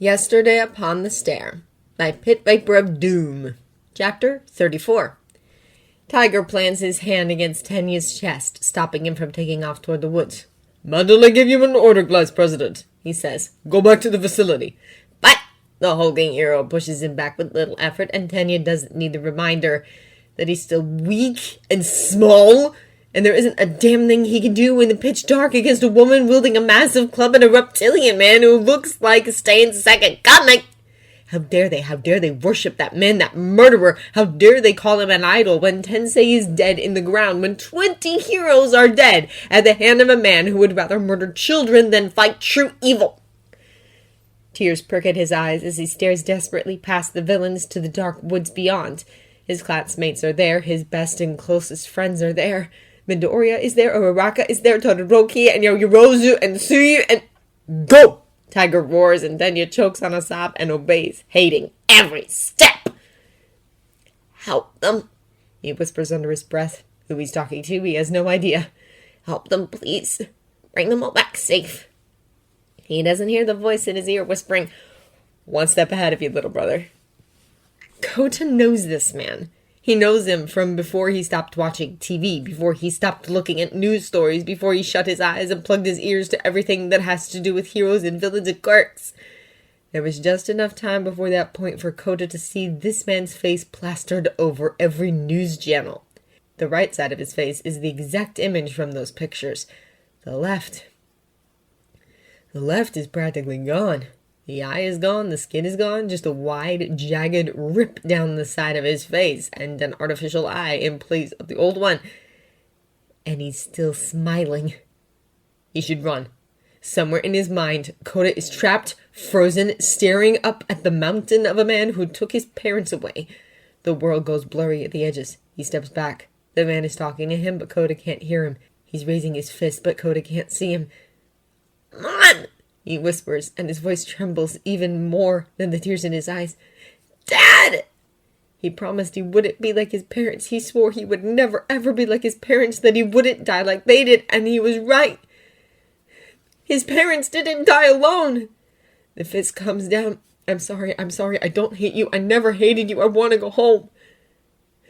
Yesterday Upon the Stair by Pit Viper of Doom. Chapter 34. Tiger plants his hand against Tenya's chest, stopping him from taking off toward the woods. Mandalay gave you an order, Glass President, he says. Go back to the facility. But the hulking hero pushes him back with little effort, and Tenya doesn't need the reminder that he's still weak and small, and there isn't a damn thing he can do in the pitch dark against a woman wielding a massive club and a reptilian man who looks like Stain's second coming. How dare they worship that man, that murderer? How dare they call him an idol when Tensei is dead in the ground, when 20 heroes are dead at the hand of a man who would rather murder children than fight true evil? Tears prick at his eyes as he stares desperately past the villains to the dark woods beyond. His classmates are there, his best and closest friends are there. Midoriya is there, Uraraka is there, Todoroki and Yorozu and Tsuyu and... Go! Tiger roars and Tenya chokes on a sob and obeys, hating every step. Help them, he whispers under his breath. Who he's talking to, he has no idea. Help them, please. Bring them all back safe. He doesn't hear the voice in his ear whispering, one step ahead of you, little brother. Kota knows this man. He knows him from before he stopped watching TV, before he stopped looking at news stories, before he shut his eyes and plugged his ears to everything that has to do with heroes and villains and quirks. There was just enough time before that point for Kota to see this man's face plastered over every news channel. The right side of his face is the exact image from those pictures. The left is practically gone. The eye is gone, the skin is gone, just a wide, jagged rip down the side of his face, and an artificial eye in place of the old one. And he's still smiling. He should run. Somewhere in his mind, Kota is trapped, frozen, staring up at the mountain of a man who took his parents away. The world goes blurry at the edges. He steps back. The man is talking to him, but Kota can't hear him. He's raising his fist, but Kota can't see him. Mom! He whispers, and his voice trembles even more than the tears in his eyes. Dad! He promised he wouldn't be like his parents. He swore he would never ever be like his parents, that he wouldn't die like they did, and he was right. His parents didn't die alone. The fist comes down. I'm sorry, I don't hate you. I never hated you. I want to go home.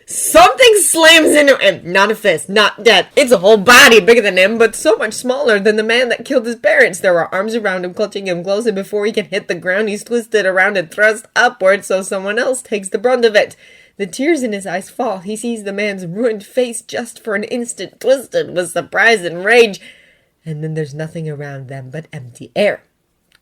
Something slams into him. Not a fist, not death. It's a whole body bigger than him, but so much smaller than the man that killed his parents. There are arms around him, clutching him close, and before he can hit the ground, he's twisted around and thrust upward so someone else takes the brunt of it. The tears in his eyes fall. He sees the man's ruined face just for an instant, twisted with surprise and rage. And then there's nothing around them but empty air.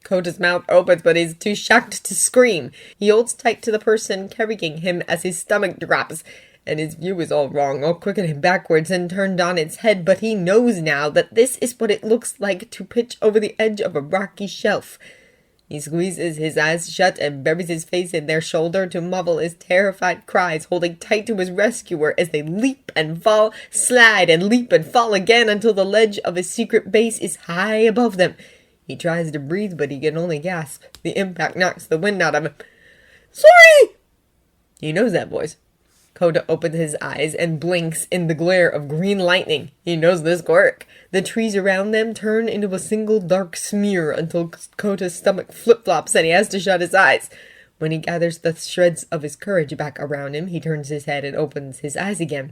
Kota's mouth opens, but he's too shocked to scream. He holds tight to the person carrying him as his stomach drops. And his view is all wrong, all crooked and backwards and turned on its head, but he knows now that this is what it looks like to pitch over the edge of a rocky shelf. He squeezes his eyes shut and buries his face in their shoulder to muffle his terrified cries, holding tight to his rescuer as they leap and fall, slide and leap and fall again until the ledge of his secret base is high above them. He tries to breathe, but he can only gasp. The impact knocks the wind out of him. Sorry! He knows that voice. Kota opens his eyes and blinks in the glare of green lightning. He knows this quirk. The trees around them turn into a single dark smear until Kota's stomach flip-flops and he has to shut his eyes. When he gathers the shreds of his courage back around him, he turns his head and opens his eyes again.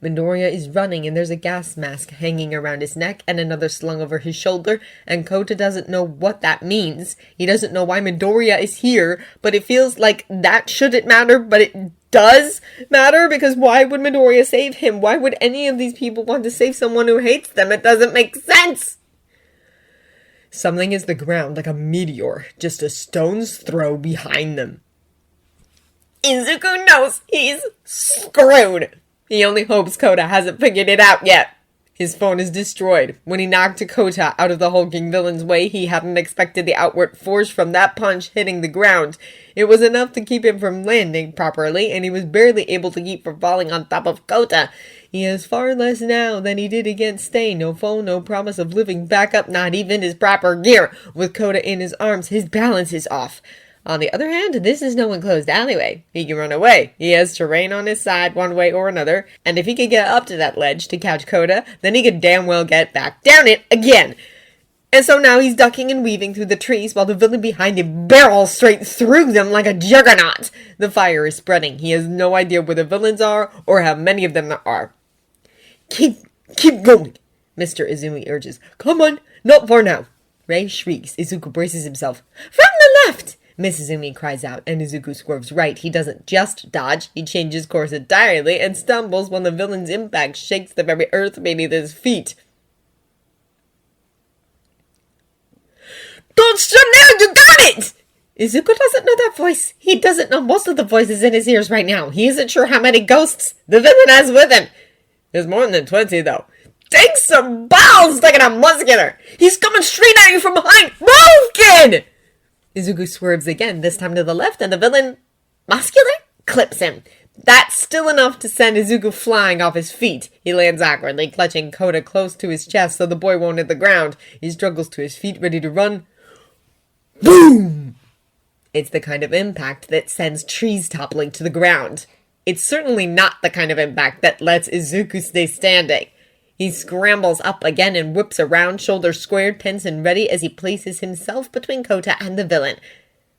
Midoriya is running and there's a gas mask hanging around his neck and another slung over his shoulder, and Kota doesn't know what that means. He doesn't know why Midoriya is here, but it feels like that shouldn't matter, but it does matter, because why would Midoriya save him? Why would any of these people want to save someone who hates them? It doesn't make sense! Something is the ground like a meteor, just a stone's throw behind them. Izuku knows he's screwed! He only hopes Kota hasn't figured it out yet. His phone is destroyed. When he knocked Kota out of the hulking villain's way, he hadn't expected the outward force from that punch hitting the ground. It was enough to keep him from landing properly, and he was barely able to keep from falling on top of Kota. He has far less now than he did against Stair. No phone, no promise of living back up, not even his proper gear. With Kota in his arms, his balance is off. On the other hand, this is no enclosed alleyway. He can run away. He has terrain on his side one way or another, and if he could get up to that ledge to catch Kota, then he could damn well get back down it again. And so now he's ducking and weaving through the trees while the villain behind him barrels straight through them like a juggernaut. The fire is spreading. He has no idea where the villains are or how many of them there are. Keep going, Mr. Izumi urges. Come on, not far now. Ray shrieks. Izuku braces himself. From the left! Miss Izumi cries out, and Izuku swerves right. He doesn't just dodge, he changes course entirely and stumbles when the villain's impact shakes the very earth beneath his feet. Don't stop now, you got it! Izuku doesn't know that voice. He doesn't know most of the voices in his ears right now. He isn't sure how many ghosts the villain has with him. There's more than 20, though. Take some balls, taking a muscular! He's coming straight at you from behind! Move, kid! Izuku swerves again, this time to the left, and the villain, muscular, clips him. That's still enough to send Izuku flying off his feet. He lands awkwardly, clutching Kota close to his chest so the boy won't hit the ground. He struggles to his feet, ready to run. Boom! It's the kind of impact that sends trees toppling to the ground. It's certainly not the kind of impact that lets Izuku stay standing. He scrambles up again and whips around, shoulders squared, tense and ready as he places himself between Kota and the villain.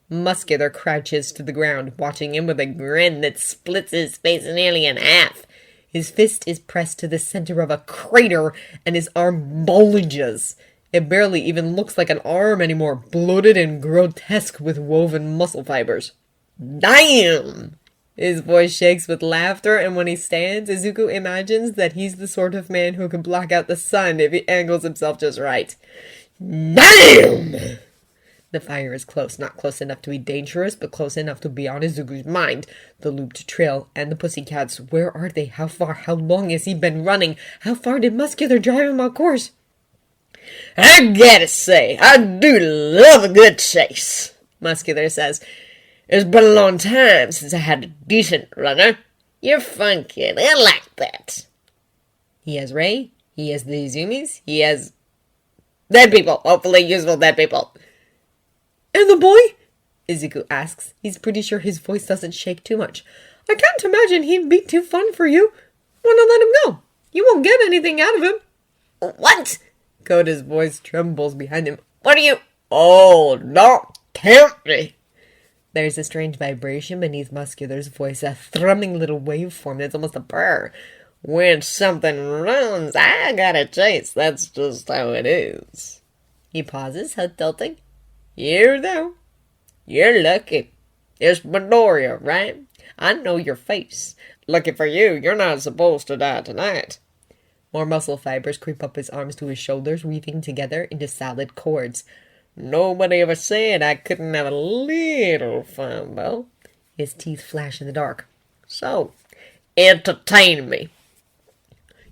Muscular crouches to the ground, watching him with a grin that splits his face nearly in half. His fist is pressed to the center of a crater, and his arm bulges. It barely even looks like an arm anymore, bloated and grotesque with woven muscle fibers. Damn! His voice shakes with laughter, and when he stands, Izuku imagines that he's the sort of man who can block out the sun if he angles himself just right. Damn! The fire is close, not close enough to be dangerous, but close enough to be on Izuku's mind. The looped trail and the pussycats, where are they? How far? How long has he been running? How far did Muscular drive him off course? I gotta say, I do love a good chase, Muscular says. It's been a long time since I had a decent runner. You're fun, kid. I like that. He has Ray. He has the Izumis. He has dead people. Hopefully useful dead people. And the boy? Izuku asks. He's pretty sure his voice doesn't shake too much. I can't imagine he'd be too fun for you. Wanna let him go? You won't get anything out of him. What? Koda's voice trembles behind him. What are you? Oh, don't tempt me. There's a strange vibration beneath Muscular's voice, a thrumming little waveform that's almost a purr. When something runs, I gotta chase. That's just how it is. He pauses, head tilting. You know, you're lucky. It's Midoriya, right? I know your face. Lucky for you, you're not supposed to die tonight. More muscle fibers creep up his arms to his shoulders, weaving together into solid cords. Nobody ever said I couldn't have a little fun, though. His teeth flash in the dark. So, entertain me.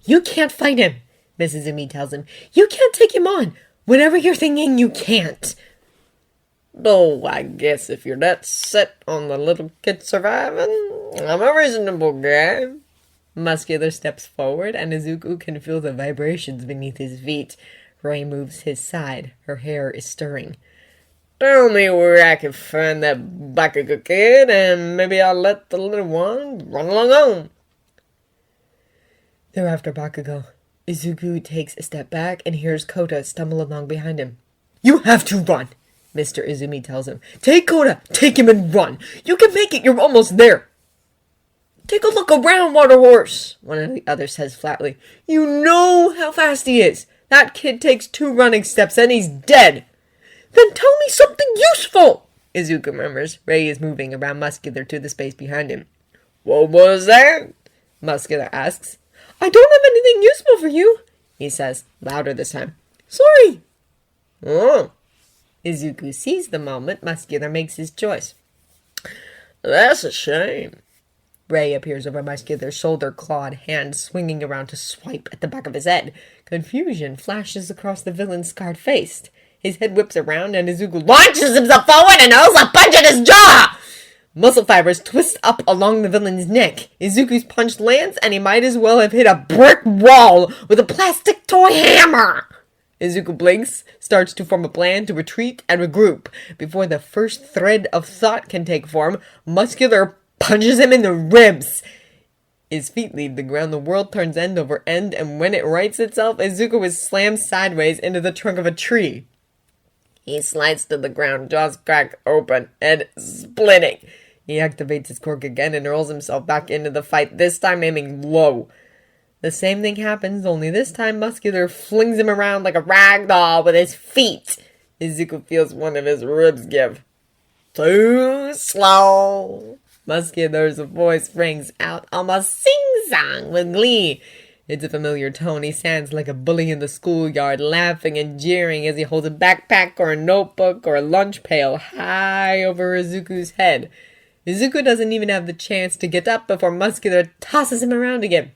You can't fight him, Mrs. Izumi tells him. You can't take him on. Whatever you're thinking, you can't. Oh, I guess if you're that set on the little kid surviving, I'm a reasonable guy. Muscular steps forward, and Izuku can feel the vibrations beneath his feet. Ray moves his side. Her hair is stirring. Tell me where I can find that Bakugo kid, and maybe I'll let the little one run along home. They're after Bakugo. Izuku takes a step back and hears Kota stumble along behind him. You have to run, Mr. Izumi tells him. Take Kota, take him and run. You can make it, you're almost there. Take a look around, Water Horse, one of the others says flatly. You know how fast he is. That kid takes 2 running steps and he's dead. Then tell me something useful, Izuku murmurs. Ray is moving around Muscular to the space behind him. What was that? Muscular asks. I don't have anything useful for you, he says, louder this time. Sorry. Oh. Izuku sees the moment Muscular makes his choice. That's a shame. Ray appears over Muscular's shoulder, clawed hand swinging around to swipe at the back of his head. Confusion flashes across the villain's scarred face. His head whips around and Izuku launches himself forward and hurls a punch at his jaw! Muscle fibers twist up along the villain's neck. Izuku's punch lands and he might as well have hit a brick wall with a plastic toy hammer! Izuku blinks, starts to form a plan to retreat and regroup. Before the first thread of thought can take form, Muscular punches him in the ribs. His feet leave the ground, the world turns end over end, and when it rights itself, Izuku is slammed sideways into the trunk of a tree. He slides to the ground, jaws cracked open, head splitting. He activates his quirk again and rolls himself back into the fight, this time aiming low. The same thing happens, only this time Muscular flings him around like a rag doll with his feet. Izuku feels one of his ribs give. Too slow. Muscular's voice rings out almost sing-song with glee. It's a familiar tone. He sounds like a bully in the schoolyard, laughing and jeering as he holds a backpack or a notebook or a lunch pail high over Izuku's head. Izuku doesn't even have the chance to get up before Muscular tosses him around again.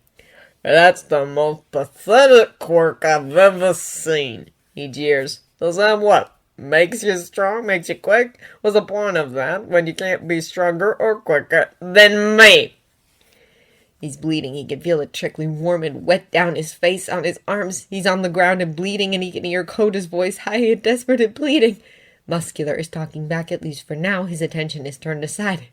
That's the most pathetic quirk I've ever seen, he jeers. Does that what? Makes you strong, makes you quick? What's the point of that when you can't be stronger or quicker than me? He's bleeding. He can feel it trickling warm and wet down his face, on his arms. He's on the ground and bleeding, and he can hear Koda's voice, high and desperate and pleading. Muscular is talking back, at least for now. His attention is turned aside.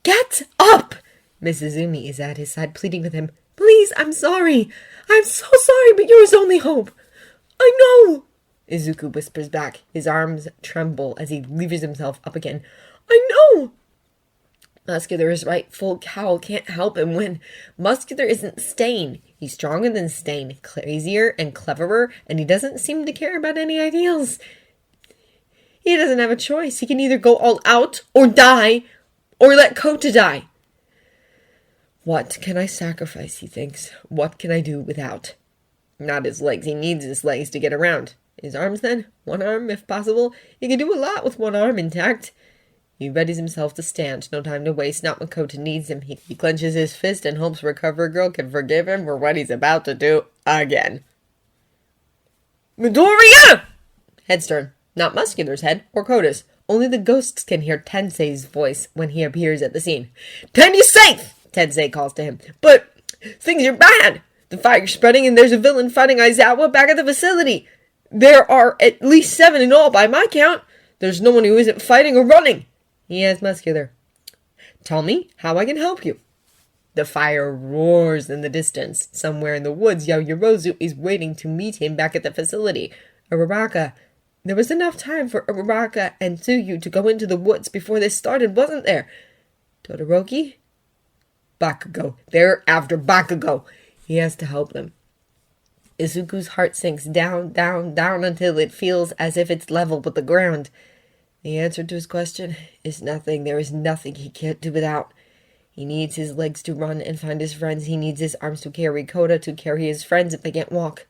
Get up! Mrs. Umi is at his side, pleading with him. Please, I'm sorry. I'm so sorry, but you're his only hope. I know. Izuku whispers back. His arms tremble as he levers himself up again. I know! Muscular is right. Full cowl can't help him when Muscular isn't Stain. He's stronger than Stain, crazier and cleverer, and he doesn't seem to care about any ideals. He doesn't have a choice. He can either go all out, or die, or let Kota die. What can I sacrifice, he thinks. What can I do without? Not his legs. He needs his legs to get around. His arms, then? One arm, if possible? He can do a lot with one arm intact. He readies himself to stand. No time to waste. Not when Kota needs him. He clenches his fist and hopes Recover Girl can forgive him for what he's about to do again. Midoriya! Head's turn. Not Muscular's head, or Kota's. Only the ghosts can hear Tensei's voice when he appears at the scene. Tenny's safe! Tensei calls to him. But things are bad. The fire's spreading and there's a villain fighting Aizawa back at the facility. There are at least 7 in all by my count. There's no one who isn't fighting or running. He asks Muscular. Tell me how I can help you. The fire roars in the distance. Somewhere in the woods, Yaoyorozu is waiting to meet him back at the facility. Uraraka. There was enough time for Uraraka and Tsuyu to go into the woods before this started, wasn't there? Todoroki? Bakugo. They're after Bakugo. He has to help them. Izuku's heart sinks down, down, down until it feels as if it's level with the ground. The answer to his question is nothing. There is nothing he can't do without. He needs his legs to run and find his friends. He needs his arms to carry Kota, to carry his friends if they can't walk.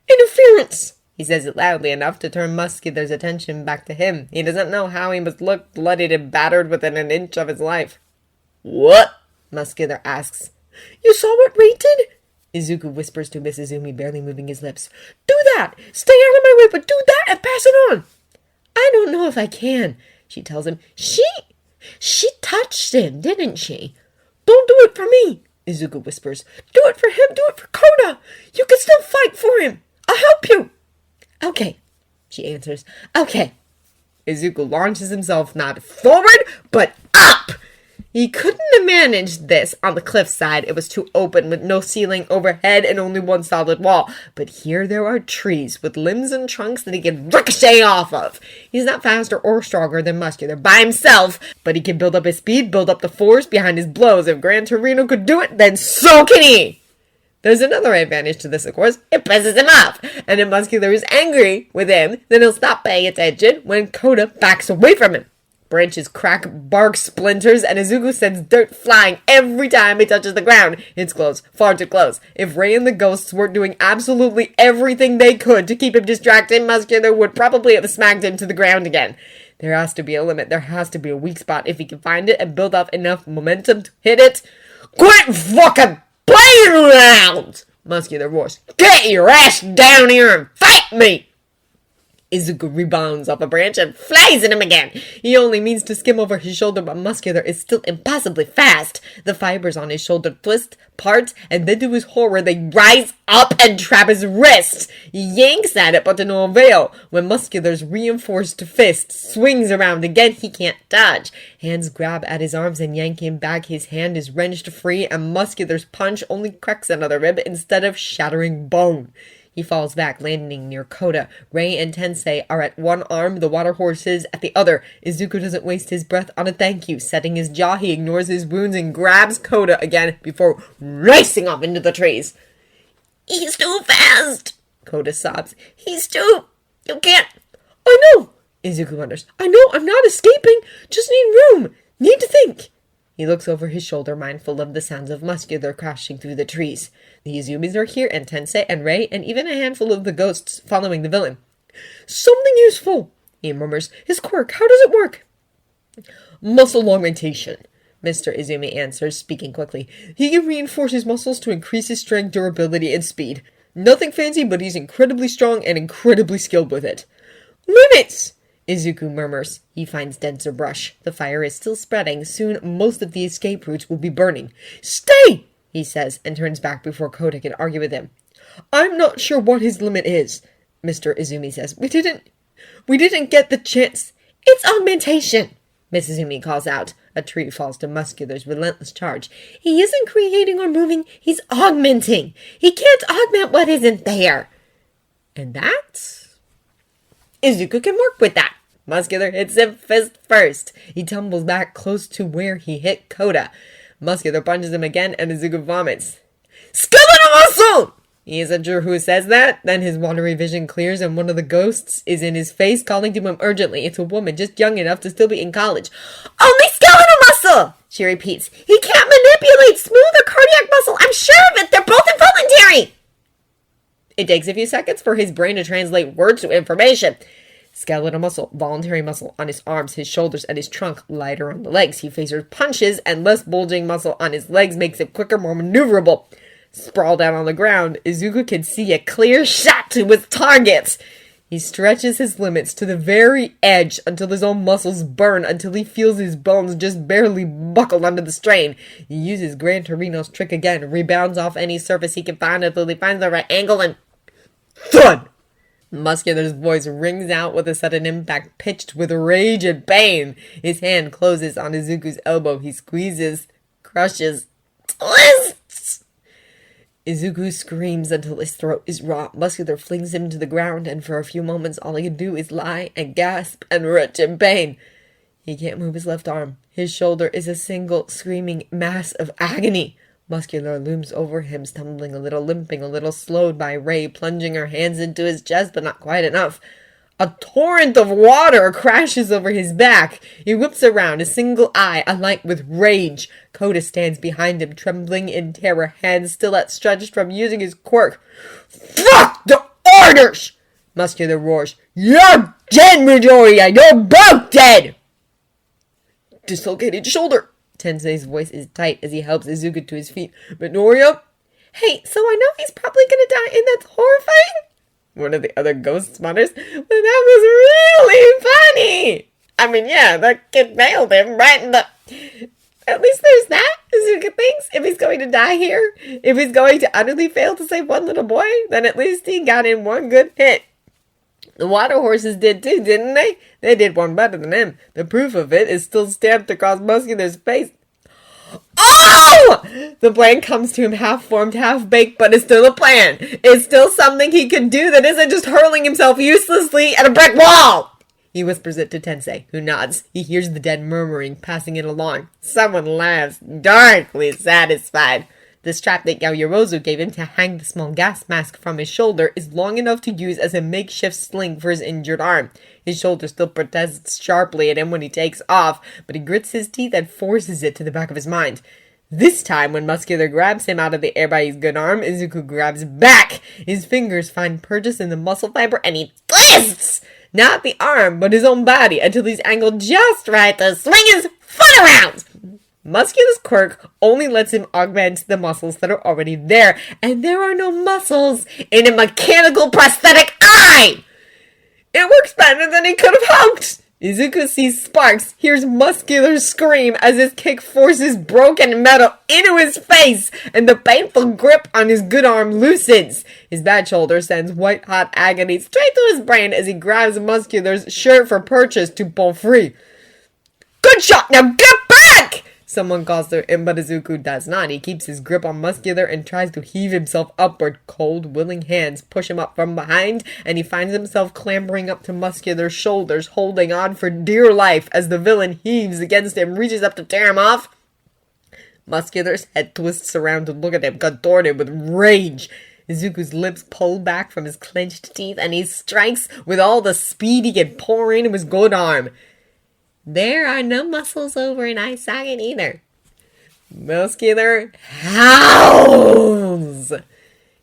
Interference! He says it loudly enough to turn Muscular's attention back to him. He doesn't know how he must look bloodied and battered within an inch of his life. What? Muscular asks. You saw what Ray did? Izuku whispers to Mrs. Umi, barely moving his lips. Do that! Stay out of my way, but do that and pass it on! I don't know if I can, she tells him. She touched him, didn't she? Don't do it for me, Izuku whispers. Do it for him, do it for Kota! You can still fight for him! I'll help you! Okay, she answers. Okay. Izuku launches himself not forward, but up! He couldn't have managed this on the cliffside. It was too open with no ceiling overhead and only one solid wall. But here there are trees with limbs and trunks that he can ricochet off of. He's not faster or stronger than Muscular by himself, but he can build up his speed, build up the force behind his blows. If Gran Torino could do it, then so can he! There's another advantage to this, of course. It pisses him off. And if Muscular is angry with him, then he'll stop paying attention when Kota backs away from him. Branches crack, bark splinters, and Izuku sends dirt flying every time he touches the ground. It's close, far too close. If Ray and the ghosts weren't doing absolutely everything they could to keep him distracted, Muscular would probably have smacked him to the ground again. There has to be a limit. There has to be a weak spot. If he can find it and build up enough momentum to hit it. Quit fucking playing around! Muscular roars. Get your ass down here and fight me! Izuku rebounds off a branch and flies at him again. He only means to skim over his shoulder, but Muscular is still impossibly fast. The fibers on his shoulder twist, part, and then to his horror they rise up and trap his wrist. He yanks at it, but to no avail. When Muscular's reinforced fist swings around again, he can't dodge. Hands grab at his arms and yank him back. His hand is wrenched free, and Muscular's punch only cracks another rib instead of shattering bone. He falls back, landing near Koda. Rei and Tensei are at one arm, the water horses at the other. Izuku doesn't waste his breath on a thank you. Setting his jaw, he ignores his wounds and grabs Koda again before racing off into the trees. He's too fast, Koda sobs. You can't. I know, Izuku wonders. I know, I'm not escaping. Just need room. Need to think. He looks over his shoulder, mindful of the sounds of muscular crashing through the trees. The Izumis are here, and Tensei and Rei, and even a handful of the ghosts following the villain. Something useful, he murmurs. His quirk, how does it work? Muscle augmentation, Mr. Izumi answers, speaking quickly. He can reinforce his muscles to increase his strength, durability, and speed. Nothing fancy, but he's incredibly strong and incredibly skilled with it. Limits! Izuku murmurs. He finds denser brush. The fire is still spreading. Soon, most of the escape routes will be burning. Stay! He says, and turns back before Koda can argue with him. I'm not sure what his limit is, Mr. Izumi says. We didn't get the chance. It's augmentation, Miss Izumi calls out. A tree falls to Muscular's relentless charge. He isn't creating or moving. He's augmenting. He can't augment what isn't there. And that's... Izuku can work with that. Muscular hits him fist first. He tumbles back close to where he hit Koda. Muscular punches him again, and Izuku vomits. Skeletal muscle! He isn't sure who says that. Then his watery vision clears, and one of the ghosts is in his face, calling to him urgently. It's a woman just young enough to still be in college. Only skeletal muscle! She repeats. He can't manipulate smooth or cardiac muscle. I'm sure of it. They're both involuntary. It takes a few seconds for his brain to translate words to information. Skeletal muscle, voluntary muscle on his arms, his shoulders, and his trunk, lighter on the legs. He faces punches, and less bulging muscle on his legs makes it quicker, more maneuverable. Sprawled out on the ground, Izuku can see a clear shot to his targets. He stretches his limits to the very edge until his own muscles burn, until he feels his bones just barely buckled under the strain. He uses Gran Torino's trick again, rebounds off any surface he can find until he finds the right angle and... thud! Muscular's voice rings out with a sudden impact, pitched with rage and pain. His hand closes on Izuku's elbow. He squeezes, crushes, twists! Izuku screams until his throat is raw. Muscular flings him to the ground, and for a few moments all he can do is lie and gasp and retch in pain. He can't move his left arm. His shoulder is a single screaming mass of agony. Muscular looms over him, stumbling a little, limping a little, slowed by Rei, plunging her hands into his chest, but not quite enough. A torrent of water crashes over his back. He whips around, a single eye alight with rage. Koda stands behind him, trembling in terror, hands still outstretched from using his quirk. Fuck the orders! Muscular roars. You're dead, Midoriya! You're both dead! Dislocated shoulder. Tensei's voice is tight as he helps Izuku to his feet. Midoriya? Hey, so I know he's probably gonna die, and that's horrifying? One of the other ghosts mutters. But that was really funny! I mean, yeah, that kid nailed him right in the... At least there's that, Izuku thinks. If he's going to die here, if he's going to utterly fail to save one little boy, then at least he got in one good hit. The water horses did too, didn't they? They did one better than him. The proof of it is still stamped across Muscular's face. Oh! The plan comes to him half-formed, half-baked, but it's still a plan. It's still something he can do that isn't just hurling himself uselessly at a brick wall! He whispers it to Tensei, who nods. He hears the dead murmuring, passing it along. Someone laughs, darkly satisfied. The strap that Yaoyorozu gave him to hang the small gas mask from his shoulder is long enough to use as a makeshift sling for his injured arm. His shoulder still protests sharply at him when he takes off, but he grits his teeth and forces it to the back of his mind. This time, when Muscular grabs him out of the air by his good arm, Izuku grabs back. His fingers find purchase in the muscle fiber and he twists! Not the arm, but his own body, until he's angled just right to swing his foot around! Muscular's quirk only lets him augment the muscles that are already there, and there are no muscles in a mechanical prosthetic eye! It works better than he could have hoped! Izuku sees sparks, hears Muscular scream as his kick forces broken metal into his face, and the painful grip on his good arm loosens. His bad shoulder sends white-hot agony straight to his brain as he grabs Muscular's shirt for purchase to pull free. Good shot, now get back! Someone calls to him, but Izuku does not. He keeps his grip on Muscular and tries to heave himself upward. Cold, willing hands push him up from behind, and he finds himself clambering up to Muscular's shoulders, holding on for dear life as the villain heaves against him, reaches up to tear him off. Muscular's head twists around to look at him, contorted with rage. Izuku's lips pull back from his clenched teeth, and he strikes with all the speed he can pour into his good arm. There are no muscles over in eye socket either. Muscular howls.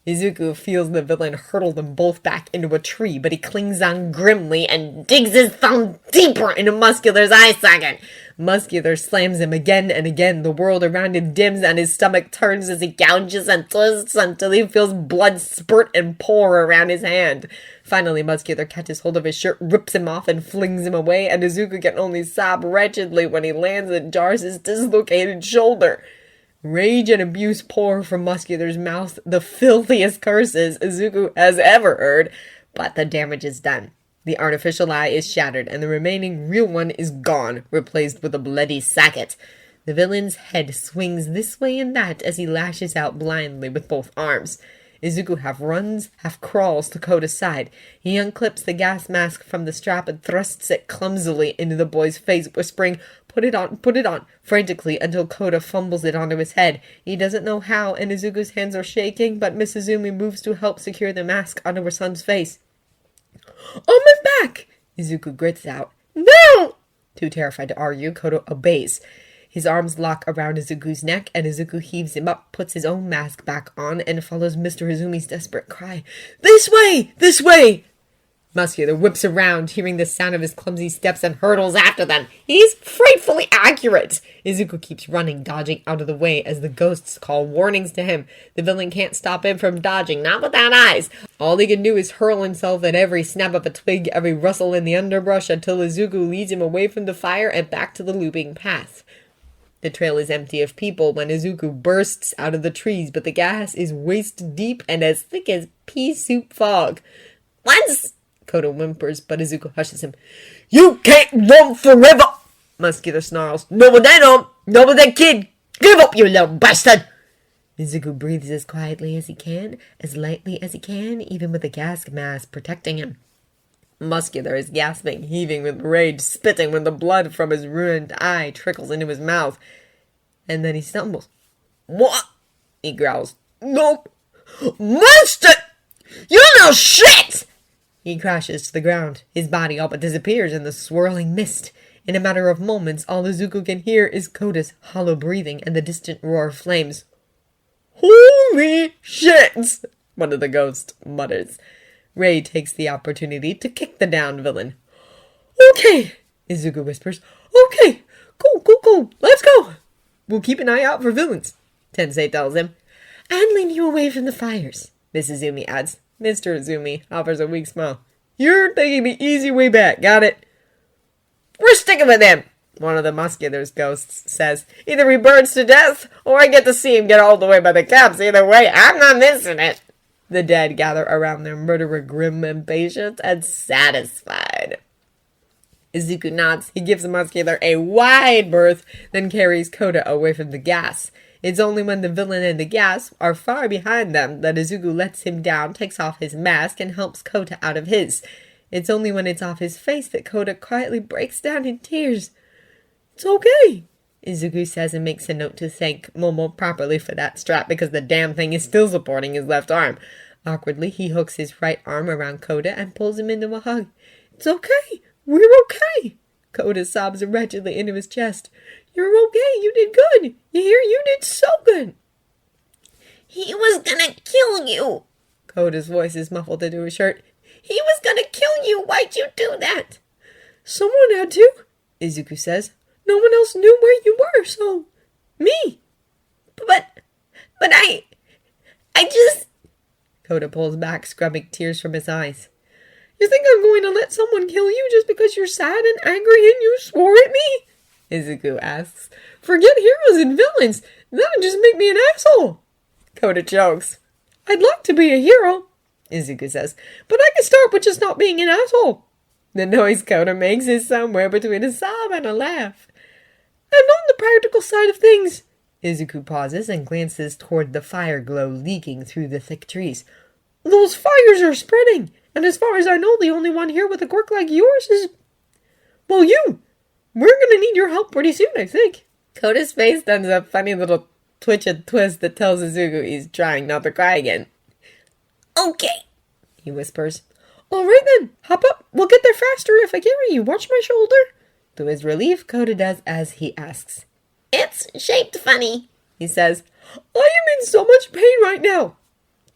Izuku feels the villain hurtle them both back into a tree, but he clings on grimly and digs his thumb deeper into Muscular's eye socket. Muscular slams him again and again. The world around him dims and his stomach turns as he gouges and twists until he feels blood spurt and pour around his hand. Finally, Muscular catches hold of his shirt, rips him off, and flings him away, and Izuku can only sob wretchedly when he lands and jars his dislocated shoulder. Rage and abuse pour from Muscular's mouth, the filthiest curses Izuku has ever heard, but the damage is done. The artificial eye is shattered, and the remaining real one is gone, replaced with a bloody socket. The villain's head swings this way and that as he lashes out blindly with both arms. Izuku half runs, half crawls to Koda's side. He unclips the gas mask from the strap and thrusts it clumsily into the boy's face, whispering, put it on, frantically, until Koda fumbles it onto his head. He doesn't know how, and Izuku's hands are shaking, but Miss Izumi moves to help secure the mask onto her son's face. On my back! Izuku grits out. No! Too terrified to argue, Koda obeys. His arms lock around Izuku's neck, and Izuku heaves him up, puts his own mask back on, and follows Mr. Izumi's desperate cry. This way! This way! Muscular whips around, hearing the sound of his clumsy steps, and hurtles after them. He's frightfully accurate! Izuku keeps running, dodging out of the way as the ghosts call warnings to him. The villain can't stop him from dodging, not without eyes. All he can do is hurl himself at every snap of a twig, every rustle in the underbrush, until Izuku leads him away from the fire and back to the looping path. The trail is empty of people when Izuku bursts out of the trees, but the gas is waist deep and as thick as pea soup fog. Once, Koda whimpers, but Izuku hushes him. You can't run forever! Muscular snarls. No with that arm! No with that kid! Give up, you little bastard! Izuku breathes as quietly as he can, as lightly as he can, even with the gas mask protecting him. Muscular is gasping, heaving with rage, spitting when the blood from his ruined eye trickles into his mouth. And then he stumbles. What? He growls. No! Monster! You little shit! He crashes to the ground. His body all but disappears in the swirling mist. In a matter of moments, all Izuku can hear is Koda's hollow breathing and the distant roar of flames. Holy shit! One of the ghosts mutters. Ray takes the opportunity to kick the downed villain. Okay, Izuku whispers. Okay, go, let's go. We'll keep an eye out for villains, Tensei tells him. And lead you away from the fires, Miss Izumi adds. Mr. Izumi offers a weak smile. You're taking the easy way back, got it? We're sticking with him, one of the Muscular's ghosts says. Either he burns to death, or I get to see him get hauled away by the cops. Either way, I'm not missing it. The dead gather around their murderer, grim, impatient, and satisfied. Izuku nods. He gives the Muscular a wide berth, then carries Koda away from the gas. It's only when the villain and the gas are far behind them that Izuku lets him down, takes off his mask, and helps Koda out of his. It's only when it's off his face that Koda quietly breaks down in tears. It's okay, Izuku says, and makes a note to thank Momo properly for that strap because the damn thing is still supporting his left arm. Awkwardly, he hooks his right arm around Koda and pulls him into a hug. It's okay. We're okay. Koda sobs wretchedly into his chest. You're okay. You did good. You hear? You did so good. He was gonna kill you. Koda's voice is muffled into his shirt. He was gonna kill you. Why'd you do that? Someone had to, Izuku says. No one else knew where you were, so... Me. But I just... Koda pulls back, scrubbing tears from his eyes. You think I'm going to let someone kill you just because you're sad and angry and you swore at me? Izuku asks. Forget heroes and villains. That would just make me an asshole. Koda chokes. I'd like to be a hero, Izuku says, but I can start with just not being an asshole. The noise Koda makes is somewhere between a sob and a laugh. And on the practical side of things, Izuku pauses and glances toward the fire glow leaking through the thick trees. Those fires are spreading, and as far as I know, the only one here with a quirk like yours is, well, you. We're gonna need your help pretty soon, I think. Koda's face does a funny little twitch and twist that tells Izuku he's trying not to cry again. Okay. He whispers. All right then, hop up. We'll get there faster if I carry you. Watch my shoulder. To his relief, Koda does as he asks. It's shaped funny. He says, I am in so much pain right now.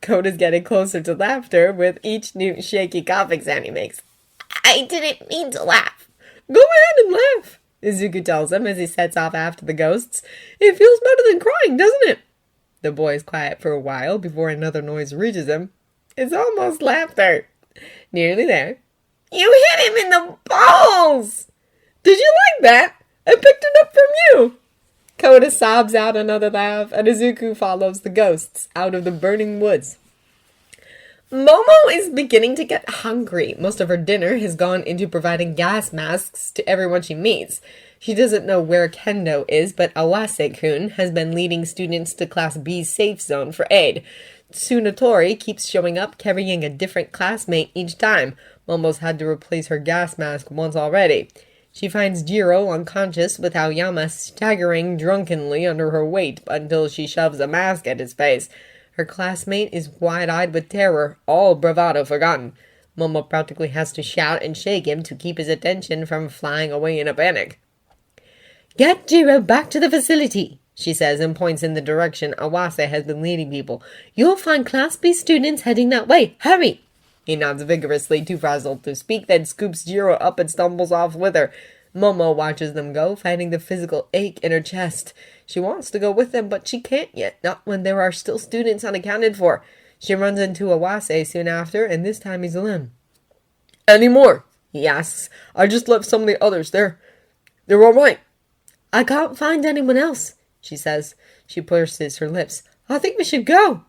Koda's getting closer to laughter with each new shaky coughing sound he makes. I didn't mean to laugh. Go ahead and laugh, Izuku tells him as he sets off after the ghosts. It feels better than crying, doesn't it? The boy is quiet for a while before another noise reaches him. It's almost laughter. Nearly there. You hit him in the balls! Did you like that? I picked it up from you. Koda sobs out another laugh, and Izuku follows the ghosts out of the burning woods. Momo is beginning to get hungry. Most of her dinner has gone into providing gas masks to everyone she meets. She doesn't know where Kendo is, but Awase-kun has been leading students to Class B's safe zone for aid. Tsunotori keeps showing up carrying a different classmate each time. Momo's had to replace her gas mask once already. She finds Jiro unconscious with Aoyama staggering drunkenly under her weight until she shoves a mask at his face. Her classmate is wide-eyed with terror, all bravado forgotten. Momo practically has to shout and shake him to keep his attention from flying away in a panic. Get Jiro back to the facility, she says and points in the direction Awase has been leading people. You'll find Class B students heading that way. Hurry! He nods vigorously, too frazzled to speak, then scoops Jiro up and stumbles off with her. Momo watches them go, fighting the physical ache in her chest. She wants to go with them, but she can't yet, not when there are still students unaccounted for. She runs into Awase soon after, and this time he's alone. Any more? He asks. I just left some of the others there. They're all right. I can't find anyone else, she says. She purses her lips. I think we should go.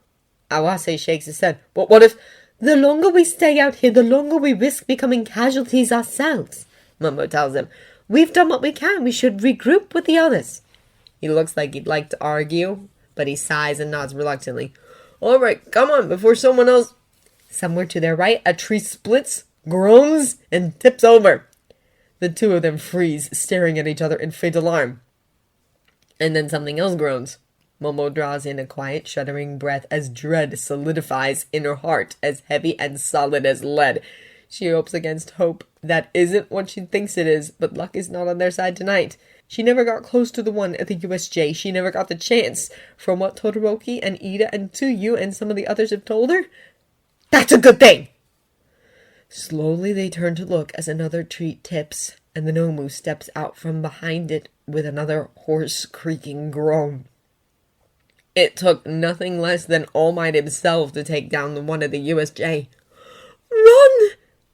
Awase shakes his head. But what if... The longer we stay out here, the longer we risk becoming casualties ourselves, Momo tells him. We've done what we can. We should regroup with the others. He looks like he'd like to argue, but he sighs and nods reluctantly. All right, come on, before someone else... Somewhere to their right, a tree splits, groans, and tips over. The two of them freeze, staring at each other in faint alarm. And then something else groans. Momo draws in a quiet, shuddering breath as dread solidifies in her heart, as heavy and solid as lead. She hopes against hope. That isn't what she thinks it is, but luck is not on their side tonight. She never got close to the one at the USJ. She never got the chance. From what Todoroki and Ida and Tsuyu and some of the others have told her, that's a good thing! Slowly they turn to look as another tree tips, and the Nomu steps out from behind it with another hoarse, creaking groan. It took nothing less than All Might himself to take down the one at the USJ. Run!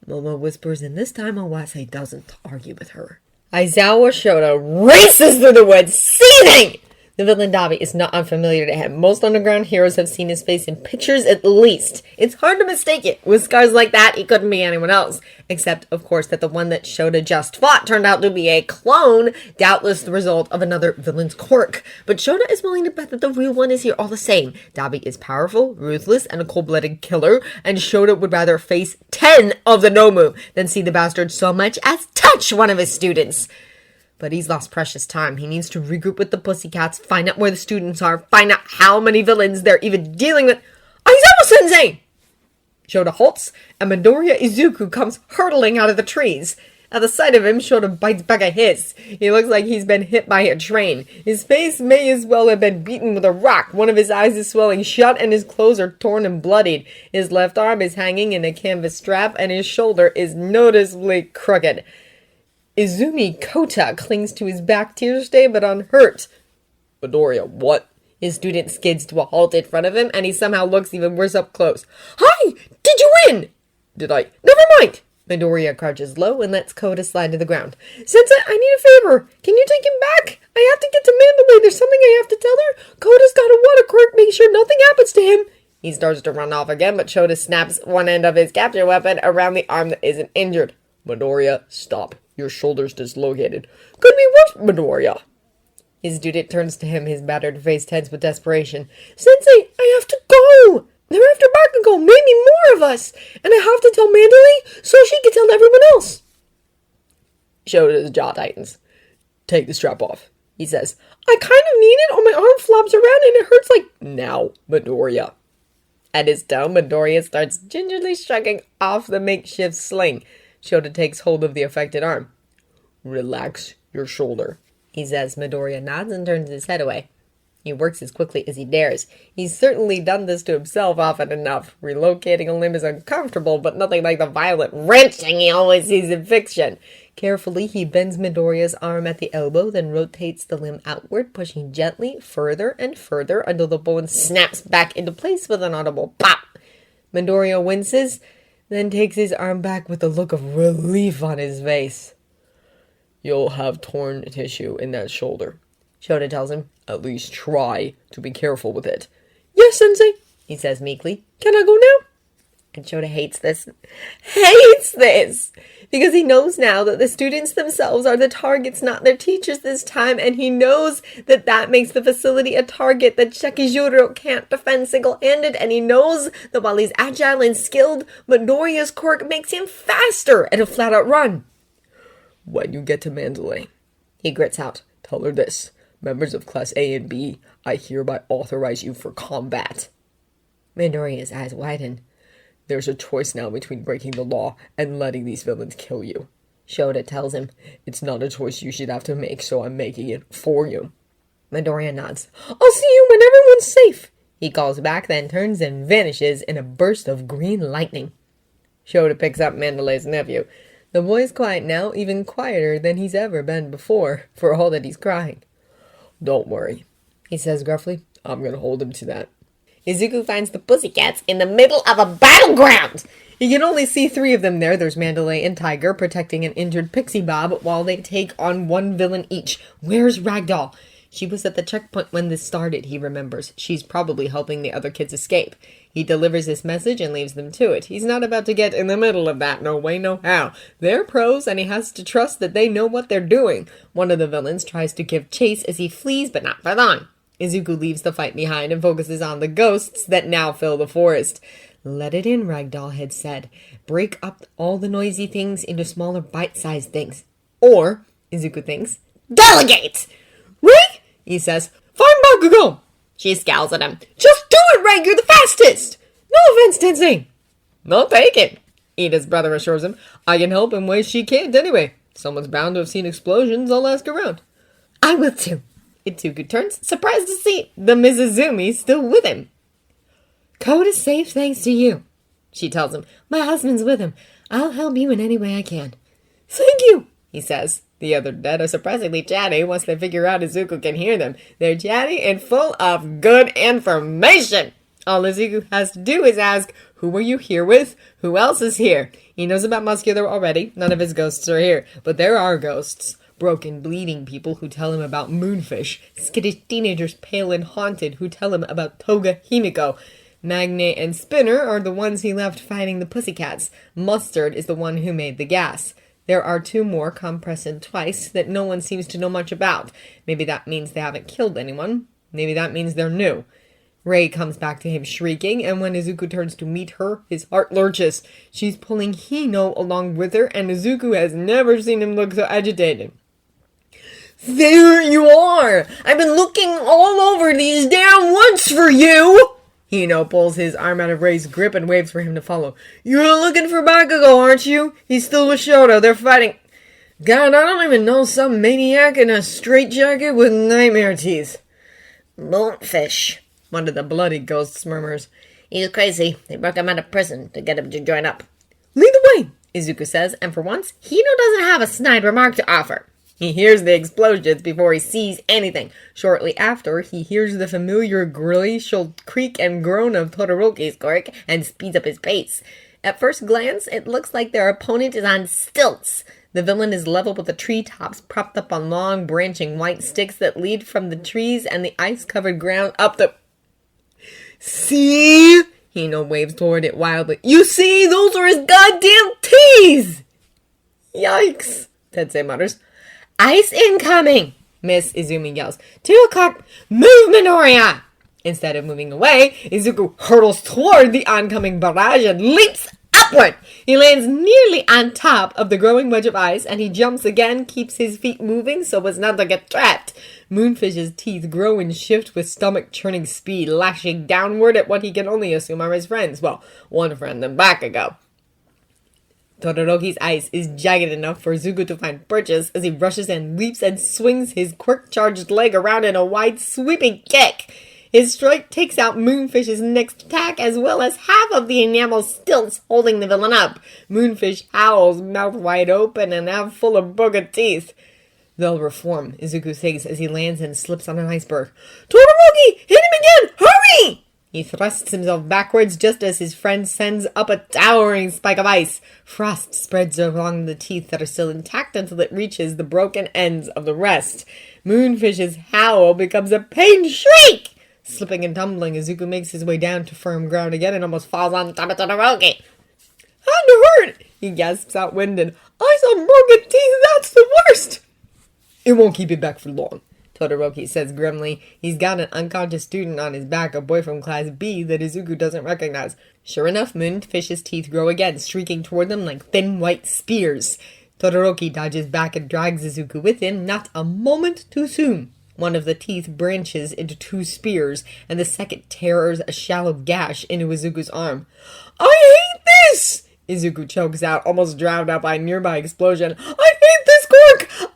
Momo whispers, and this time Awase doesn't argue with her. Aizawa Shota races through the woods, seething! The villain Dabi is not unfamiliar to him. Most underground heroes have seen his face in pictures at least. It's hard to mistake it. With scars like that, he couldn't be anyone else. Except, of course, that the one that Shota just fought turned out to be a clone, doubtless the result of another villain's quirk. But Shota is willing to bet that the real one is here all the same. Dabi is powerful, ruthless, and a cold-blooded killer, and Shota would rather face 10 of the Nomu than see the bastard so much as touch one of his students. But he's lost precious time. He needs to regroup with the Pussycats, find out where the students are, find out how many villains they're even dealing with. Aizawa-sensei! Shota halts, and Midoriya Izuku comes hurtling out of the trees. At the sight of him, Shota bites back a hiss. He looks like he's been hit by a train. His face may as well have been beaten with a rock. One of his eyes is swelling shut, and his clothes are torn and bloodied. His left arm is hanging in a canvas strap, and his shoulder is noticeably crooked. Izumi Kota clings to his back tear-stay but unhurt. Midoriya, what? His student skids to a halt in front of him, and he somehow looks even worse up close. Hi! Did you win? Did I? Never mind! Midoriya crouches low and lets Kota slide to the ground. Sensei, I need a favor. Can you take him back? I have to get to Mandalay. There's something I have to tell her. Kota's got a water quirk. Make sure nothing happens to him. He starts to run off again, but Shota snaps one end of his capture weapon around the arm that isn't injured. Midoriya, stop. Your shoulder's dislocated. Could be worse, Midoriya. His student turns to him, his battered face tense with desperation. Sensei, I have to go! They're after Bakugo, maybe more of us! And I have to tell Mandalay so she can tell everyone else! Shota's jaw tightens. Take the strap off, he says. I kind of need it or my arm flops around and it hurts like... Now, Midoriya. At his tone, Midoriya starts gingerly shrugging off the makeshift sling. Shota takes hold of the affected arm. Relax your shoulder, he says. Midoriya nods and turns his head away. He works as quickly as he dares. He's certainly done this to himself often enough. Relocating a limb is uncomfortable, but nothing like the violent wrenching he always sees in fiction. Carefully, he bends Midoriya's arm at the elbow, then rotates the limb outward, pushing gently further and further until the bone snaps back into place with an audible pop. Midoriya winces, then takes his arm back with a look of relief on his face. You'll have torn tissue in that shoulder, Shota tells him. At least try to be careful with it. Yes, Sensei, he says meekly. Can I go now? And Shota hates this. Because he knows now that the students themselves are the targets, not their teachers this time, and he knows that that makes the facility a target that Shekijuro can't defend single-handed, and he knows that while he's agile and skilled, Midoriya's quirk makes him faster at a flat-out run. When you get to Mandalay, he grits out, tell her this. Members of Class A and B, I hereby authorize you for combat. Midoriya's eyes widen. There's a choice now between breaking the law and letting these villains kill you. Shota tells him, it's not a choice you should have to make, so I'm making it for you. Midoriya nods. I'll see you when everyone's safe, he calls back, then turns and vanishes in a burst of green lightning. Shota picks up Mandalay's nephew. The boy's quiet now, even quieter than he's ever been before, for all that he's crying. Don't worry, he says gruffly. I'm going to hold him to that. Izuku finds the pussycats in the middle of a battleground. You can only see 3 of them there. There's Mandalay and Tiger protecting an injured Pixie Bob while they take on 1 villain each. Where's Ragdoll? She was at the checkpoint when this started, he remembers. She's probably helping the other kids escape. He delivers his message and leaves them to it. He's not about to get in the middle of that. No way, no how. They're pros, and he has to trust that they know what they're doing. One of the villains tries to give chase as he flees, but not for long. Izuku leaves the fight behind and focuses on the ghosts that now fill the forest. Let it in, Ragdoll had said. Break up all the noisy things into smaller bite-sized things. Or, Izuku thinks, delegate! Ray, he says, find Bakugo! She scowls at him. Just do it, Ray! You're the fastest! No offense, Tensei! I'll take it, Ida's brother assures him. I can help in ways she can't anyway. Someone's bound to have seen explosions. I'll ask around. I will too. Izuku turns, surprised to see the Mizuzumi still with him. Code is safe thanks to you, she tells him. My husband's with him. I'll help you in any way I can. Thank you, he says. The other dead are surprisingly chatty once they figure out Izuku can hear them. They're chatty and full of good information. All Izuku has to do is ask, who are you here with? Who else is here? He knows about Muscular already. None of his ghosts are here. But there are ghosts. Broken, bleeding people who tell him about Moonfish. Skittish teenagers, pale and haunted, who tell him about Toga Himiko. Magne and Spinner are the ones he left fighting the pussycats. Mustard is the one who made the gas. There are 2 more, Compress and Twice, that no one seems to know much about. Maybe that means they haven't killed anyone. Maybe that means they're new. Ray comes back to him shrieking, and when Izuku turns to meet her, his heart lurches. She's pulling Hino along with her, and Izuku has never seen him look so agitated. There you are! I've been looking all over these damn woods for you! Hino pulls his arm out of Ray's grip and waves for him to follow. You're looking for Bakugo, aren't you? He's still with Shoto. They're fighting. God, I don't even know some maniac in a straitjacket with nightmare teeth. Moonfish, one of the bloody ghosts murmurs. He's crazy. They broke him out of prison to get him to join up. Lead the way, Izuku says, and for once, Hino doesn't have a snide remark to offer. He hears the explosions before he sees anything. Shortly after, he hears the familiar glacial creak and groan of Todoroki's quirk and speeds up his pace. At first glance, it looks like their opponent is on stilts. The villain is level with the treetops, propped up on long, branching white sticks that lead from the trees and the ice-covered ground up the... See? Hino waves toward it wildly. You see? Those are his goddamn teeth! Yikes, Tensei mutters. Ice incoming, Miss Izumi yells, 2 o'clock, move Midoriya! Instead of moving away, Izuku hurtles toward the oncoming barrage and leaps upward. He lands nearly on top of the growing wedge of ice, and he jumps again, keeps his feet moving so as not to get trapped. Moonfish's teeth grow and shift with stomach-churning speed, lashing downward at what he can only assume are his friends. Well, one friend and Bakugo. Todoroki's ice is jagged enough for Izuku to find purchase as he rushes and leaps and swings his quirk-charged leg around in a wide, sweeping kick. His strike takes out Moonfish's next attack as well as half of the enamel stilts holding the villain up. Moonfish howls, mouth wide open and half full of broken teeth. They'll reform, Izuku thinks as he lands and slips on an iceberg. Todoroki! Hit him again! Hurry! He thrusts himself backwards just as his friend sends up a towering spike of ice. Frost spreads along the teeth that are still intact until it reaches the broken ends of the rest. Moonfish's howl becomes a pained shriek! Slipping and tumbling, Izuku makes his way down to firm ground again and almost falls on top of Todoroki. I'm hurt! He gasps out winded. Ice on broken teeth, that's the worst! It won't keep it back for long, Todoroki says grimly. He's got an unconscious student on his back, a boy from Class B that Izuku doesn't recognize. Sure enough, Moonfish's teeth grow again, streaking toward them like thin white spears. Todoroki dodges back and drags Izuku with him, not a moment too soon. One of the teeth branches into 2 spears, and the second tears a shallow gash into Izuku's arm. I hate this! Izuku chokes out, almost drowned out by a nearby explosion. I hate this quirk!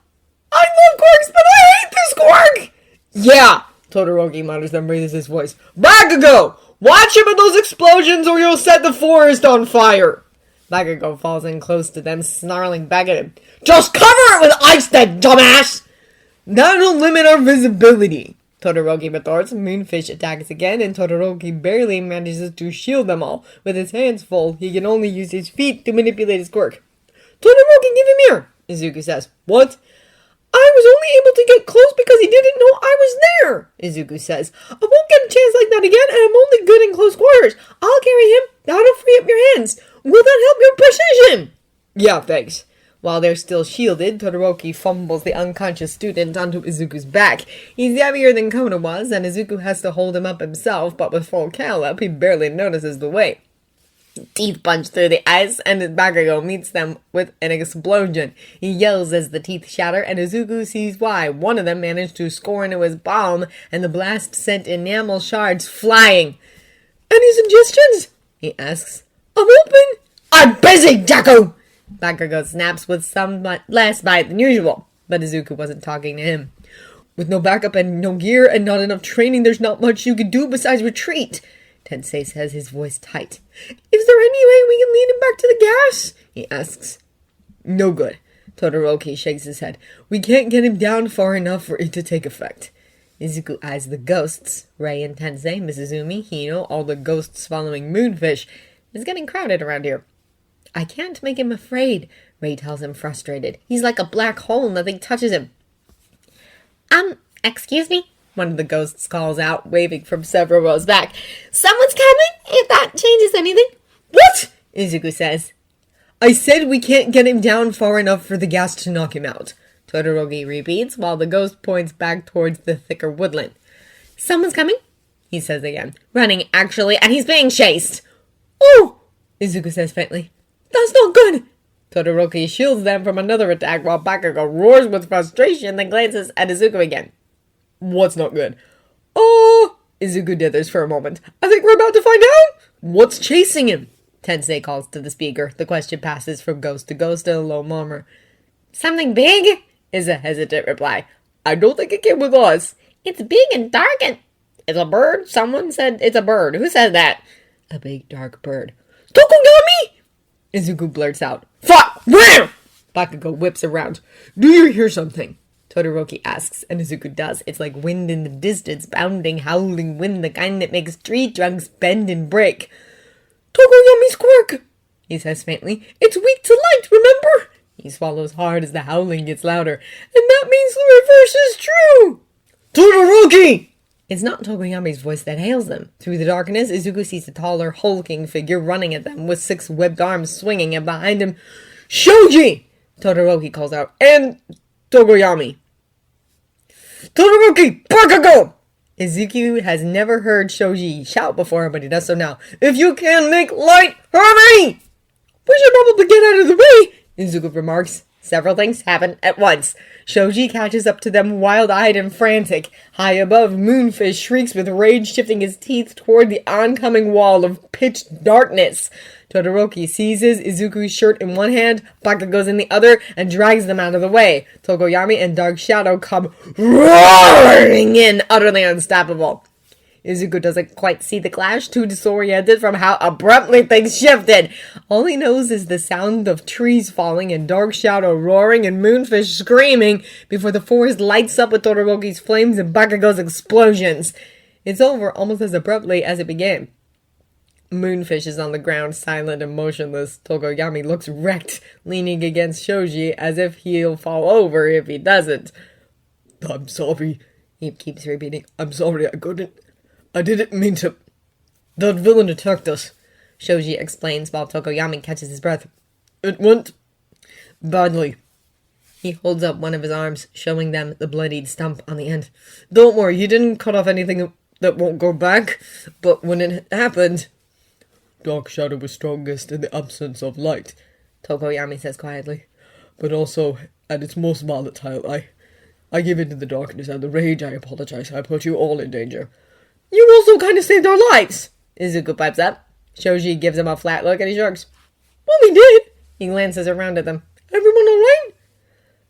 I love quirks, but I hate this quirk! Yeah, Todoroki mutters and raises his voice. Bakugo! Watch him with those explosions or you'll set the forest on fire! Bakugo falls in close to them, snarling back at him. Just cover it with ice, then, dumbass! That'll limit our visibility, Todoroki retorts. Moonfish attacks again, and Todoroki barely manages to shield them all. With his hands full, he can only use his feet to manipulate his quirk. Todoroki, give him here, Izuku says. What? I was only able to get close because he didn't know I was there, Izuku says. I won't get a chance like that again, and I'm only good in close quarters. I'll carry him. That'll free up your hands. Will that help your precision? Yeah, thanks. While they're still shielded, Todoroki fumbles the unconscious student onto Izuku's back. He's heavier than Kono was, and Izuku has to hold him up himself, but with full cowl up, he barely notices the weight. Teeth punch through the ice, and Bakugo meets them with an explosion. He yells as the teeth shatter, and Izuku sees why. One of them managed to score into his palm, and the blast sent enamel shards flying. Any suggestions? He asks. I'm open. I'm busy, Deku! Bakugo snaps with somewhat less bite than usual, but Izuku wasn't talking to him. With no backup and no gear and not enough training, there's not much you can do besides retreat, Tensei says, his voice tight. Is there any way we can lead him back to the gas? He asks. No good. Todoroki shakes his head. We can't get him down far enough for it to take effect. Izuku eyes the ghosts. Rei and Tensei, Mizuzumi, Hino, all the ghosts following Moonfish. It's getting crowded around here. I can't make him afraid, Rei tells him, frustrated. He's like a black hole, nothing touches him. Excuse me? One of the ghosts calls out, waving from several rows back. Someone's coming, if that changes anything. What? Izuku says. I said we can't get him down far enough for the gas to knock him out, Todoroki repeats, while the ghost points back towards the thicker woodland. Someone's coming, he says again. running, actually, and he's being chased. Oh, Izuku says faintly. That's not good. Todoroki shields them from another attack while Bakugo roars with frustration, then glances at Izuku again. What's not good? Oh, Izuku dithers for a moment. I think we're about to find out. What's chasing him? Tensei calls to the speaker. The question passes from ghost to ghost in a low murmur. Something big? Is a hesitant reply. I don't think it came with us. It's big and dark and... It's a bird? Someone said it's a bird. Who said that? A big dark bird. Tokoyami! Izuku blurts out. Fuck! Where? Bakugo whips around. Do you hear something? Todoroki asks, and Izuku does. It's like wind in the distance, pounding, howling wind, the kind that makes tree trunks bend and break. Tokoyami's quirk, he says faintly. It's weak to light, remember? He swallows hard as the howling gets louder. And that means the reverse is true! Todoroki! It's not Tokoyami's voice that hails them. Through the darkness, Izuku sees a taller, hulking figure running at them with 6 webbed arms swinging, and behind him, Shoji! Todoroki calls out, and Tokoyami. Todoroki, Bakugo! Izuku has never heard Shoji shout before, but he does so now. If you can make light, hurry! We should probably get out of the way, Izuku remarks. Several things happen at once. Shoji catches up to them wild-eyed and frantic. High above, Moonfish shrieks with rage, shifting his teeth toward the oncoming wall of pitch darkness. Todoroki seizes Izuku's shirt in one hand, Bakugo's in the other, and drags them out of the way. Tokoyami and Dark Shadow come roaring in, utterly unstoppable. Izuku doesn't quite see the clash, too disoriented from how abruptly things shifted. All he knows is the sound of trees falling and Dark Shadow roaring and Moonfish screaming before the forest lights up with Todoroki's flames and Bakugo's explosions. It's over almost as abruptly as it began. Moonfish is on the ground, silent and motionless. Tokoyami looks wrecked, leaning against Shoji as if he'll fall over if he doesn't. I'm sorry, he keeps repeating. I'm sorry, I didn't mean to. That villain attacked us, Shoji explains while Tokoyami catches his breath. It went badly. He holds up one of his arms, showing them the bloodied stump on the end. Don't worry, he didn't cut off anything that won't go back, but when it happened... Dark Shadow was strongest in the absence of light, Tokoyami says quietly. But also, at its most volatile, I give in to the darkness and the rage. I apologize. I put you all in danger. You also kind of saved our lives, Izuku pipes up. Shoji gives him a flat look and he shrugs. Well, we did. He glances around at them. Everyone all right?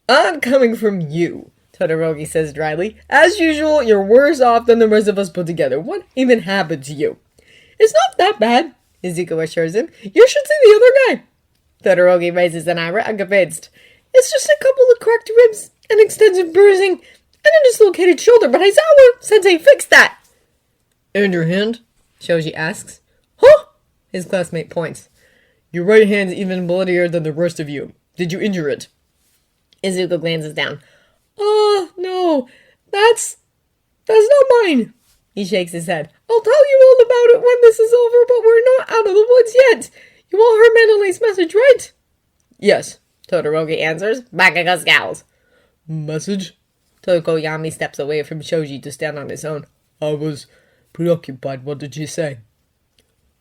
I'm coming from you, Todoroki says dryly. As usual, you're worse off than the rest of us put together. What even happened to you? It's not that bad, Izuku assures him. You should see the other guy. Todoroki raises an eyebrow, unconvinced. It's just a couple of cracked ribs, an extensive bruising, and a dislocated shoulder, but Aizawa-sensei fixed that. And your hand? Shoji asks. Huh? His classmate points. Your right hand's even bloodier than the rest of you. Did you injure it? Izuku glances down. No. That's not mine. He shakes his head. I'll tell you all about it when this is over, but we're not out of the woods yet. You all heard Mandolay's message, right? Yes, Todoroki answers. Bakugo scowls. Message? Tokoyami steps away from Shoji to stand on his own. I was preoccupied. What did she say?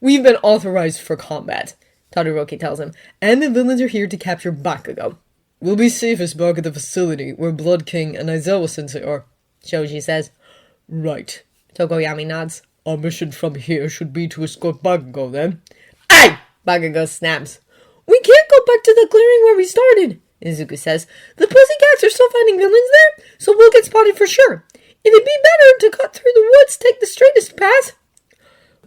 We've been authorized for combat, Todoroki tells him, and the villains are here to capture Bakugo. We'll be safest back at the facility where Blood King and Aizawa-sensei are, Shoji says. Right. Tokoyami nods. Our mission from here should be to escort Bakugo, then. Aye! Bakugo snaps. We can't go back to the clearing where we started, Izuku says. The pussycats are still finding villains there, so we'll get spotted for sure. It'd be better to cut through the woods, take the straightest path.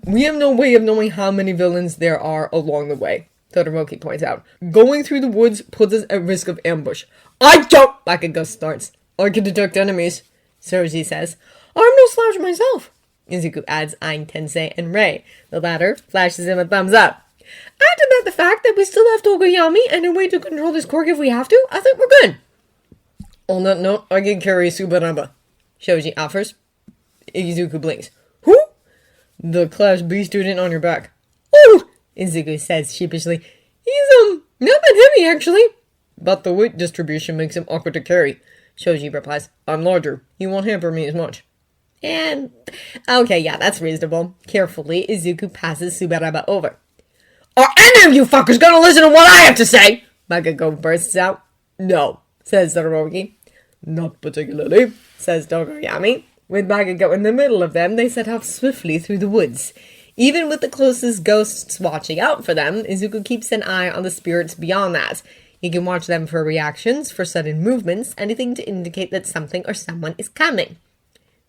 We have no way of knowing how many villains there are along the way, Todoroki points out. Going through the woods puts us at risk of ambush. I don't! Bakugo starts. I can detect enemies, Shoji says. I'm no slouch myself, Izuku adds, eyeing Tensei and Rei. The latter flashes him a thumbs up. Add to that the fact that we still have Tokoyami and a way to control this quirk if we have to. I think we're good. On that note, I can carry Subaraba, Shoji offers. Izuku blinks. Who? The Class B student on your back. Oh! Izuku says sheepishly. He's, not that heavy, actually. But the weight distribution makes him awkward to carry, Shoji replies. I'm larger. He won't hamper me as much. And, okay, yeah, that's reasonable. Carefully, Izuku passes Subaraba over. Are any of you fuckers gonna listen to what I have to say? Bakugo bursts out. No, says Todoroki. Not particularly, says Tokoyami. With Bakugo in the middle of them, they set off swiftly through the woods. Even with the closest ghosts watching out for them, Izuku keeps an eye on the spirits beyond that. He can watch them for reactions, for sudden movements, anything to indicate that something or someone is coming.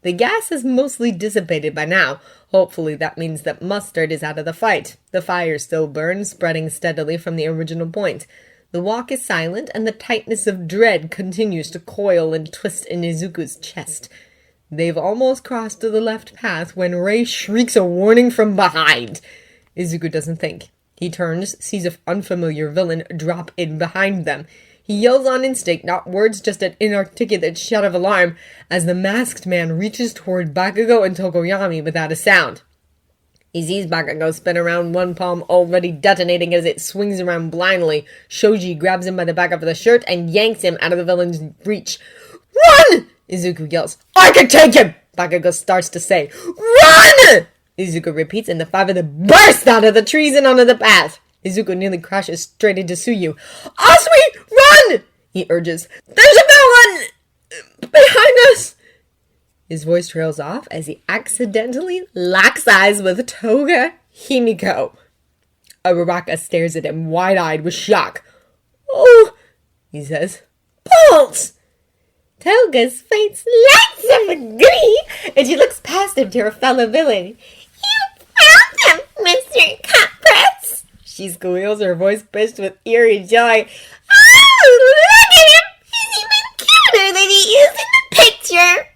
The gas has mostly dissipated by now. Hopefully that means that Mustard is out of the fight. The fire still burns, spreading steadily from the original point. The walk is silent, and the tightness of dread continues to coil and twist in Izuku's chest. They've almost crossed to the left path when Rei shrieks a warning from behind. Izuku doesn't think. He turns, sees an unfamiliar villain drop in behind them. He yells on instinct, not words, just an inarticulate shout of alarm, as the masked man reaches toward Bakugo and Tokoyami without a sound. He sees Bakugo spin around, one palm already detonating as it swings around blindly. Shoji grabs him by the back of the shirt and yanks him out of the villain's reach. Run! Izuku yells. I can take him! Bakugo starts to say, run! Izuku repeats and the five of them burst out of the trees and onto the path. Izuku nearly crashes straight into Tsuyu. Asui, run! He urges. There's a villain behind us! His voice trails off as he accidentally locks eyes with Toga Himiko. Uraraka stares at him wide-eyed with shock. Oh, he says. Pulse! Toga's face lights up with glee, and she looks past him to her fellow villain. You found him, Mr. Cutpress! She squeals, her voice pitched with eerie joy. Oh, look at him! He's even cuter than he is in the picture!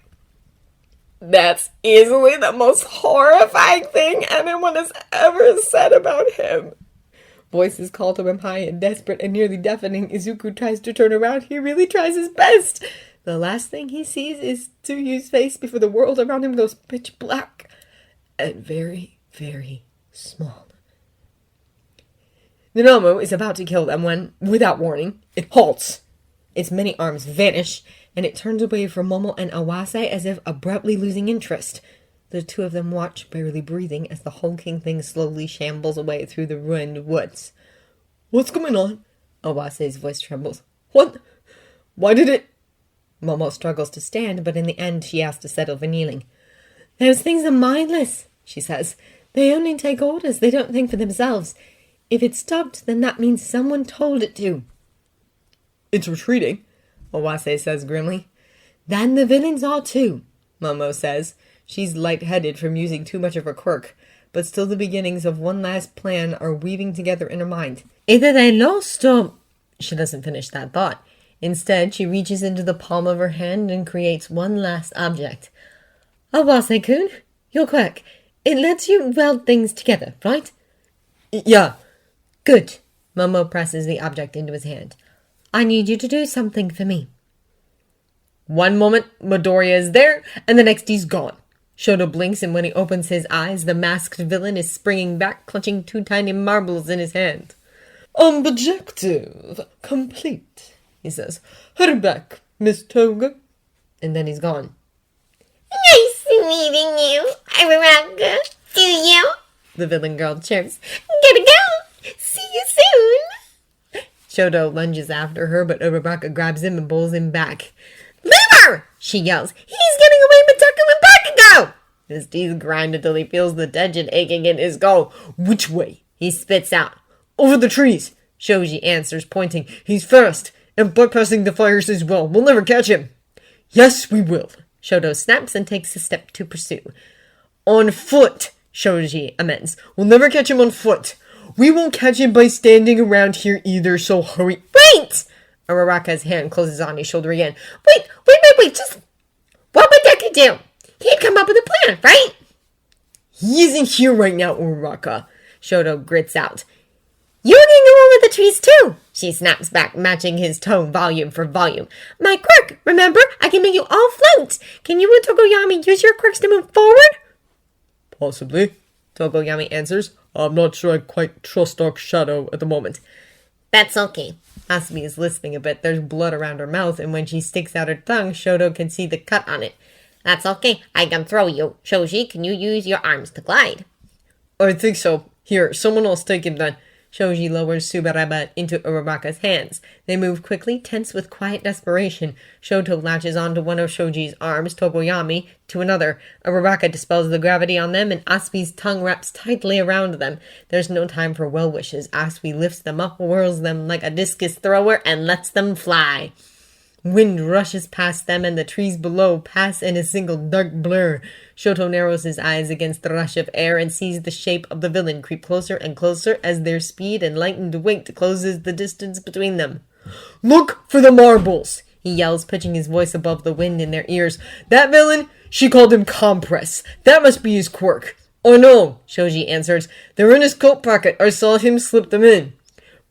That's easily the most horrifying thing anyone has ever said about him. Voices call to him high and desperate and nearly deafening. Izuku tries to turn around. He really tries his best. The last thing he sees is Tsuyu's face before the world around him goes pitch black and very, very small. Nanomu is about to kill them when, without warning, it halts. Its many arms vanish, and it turns away from Momo and Awase as if abruptly losing interest. The two of them watch, barely breathing, as the hulking thing slowly shambles away through the ruined woods. What's going on? Awase's voice trembles. What? Why did it... Momo struggles to stand, but in the end she has to settle for kneeling. Those things are mindless, she says. They only take orders. They don't think for themselves. If it stopped, then that means someone told it to. It's retreating, Awase says grimly. Then the villains are too, Momo says. She's lightheaded from using too much of her quirk, but still the beginnings of one last plan are weaving together in her mind. Either they lost or... She doesn't finish that thought. Instead, she reaches into the palm of her hand and creates one last object. Awase-kun, your quirk. It lets you weld things together, right? Yeah. Good. Momo presses the object into his hand. I need you to do something for me. One moment, Midoriya is there, and the next he's gone. Shoto blinks, and when he opens his eyes, the masked villain is springing back, clutching two tiny marbles in his hand. Objective complete, he says. Hurry back, Miss Toga. And then he's gone. Nice meeting you, Uraraka. Do you? The villain girl chirps. Gotta go. See you soon. Shoto lunges after her, but Uraraka grabs him and pulls him back. Leave her! She yells. He's getting away with Taku and Bakugo! His teeth grind until he feels the tension aching in his skull. Which way? He spits out. Over the trees, Shoji answers, pointing. He's fast, and bypassing the fires as well. We'll never catch him. Yes, we will. Shoto snaps and takes a step to pursue. On foot, Shoji amends. We'll never catch him on foot. We won't catch him by standing around here either, so hurry. Wait! Uraraka's hand closes on his shoulder again. Wait, just... What would Deku do? He'd come up with a plan, right? He isn't here right now, Uraraka, Shoto grits out. You can go over the trees too, she snaps back, matching his tone volume for volume. My quirk, remember? I can make you all float. Can you and Tokoyami use your quirks to move forward? Possibly, Tokoyami answers. I'm not sure I quite trust Dark Shadow at the moment. That's okay. Asumi is lisping a bit. There's blood around her mouth, and when she sticks out her tongue, Shoto can see the cut on it. That's okay. I can throw you. Shoji, can you use your arms to glide? I think so. Here, someone else take him then. Shoji lowers Tsubaraba into Uraraka's hands. They move quickly, tense with quiet desperation. Shoto latches onto one of Shoji's arms, Tokoyami to another. Uraraka dispels the gravity on them, and Asumi's tongue wraps tightly around them. There's no time for well wishes. Asumi lifts them up, whirls them like a discus thrower, and lets them fly. Wind rushes past them, and the trees below pass in a single dark blur. Shoto narrows his eyes against the rush of air and sees the shape of the villain creep closer and closer as their speed and lightened weight closes the distance between them. Look for the marbles, he yells, pitching his voice above the wind in their ears. That villain? She called him Compress. That must be his quirk. Oh no, Shoji answers. They're in his coat pocket. I saw him slip them in.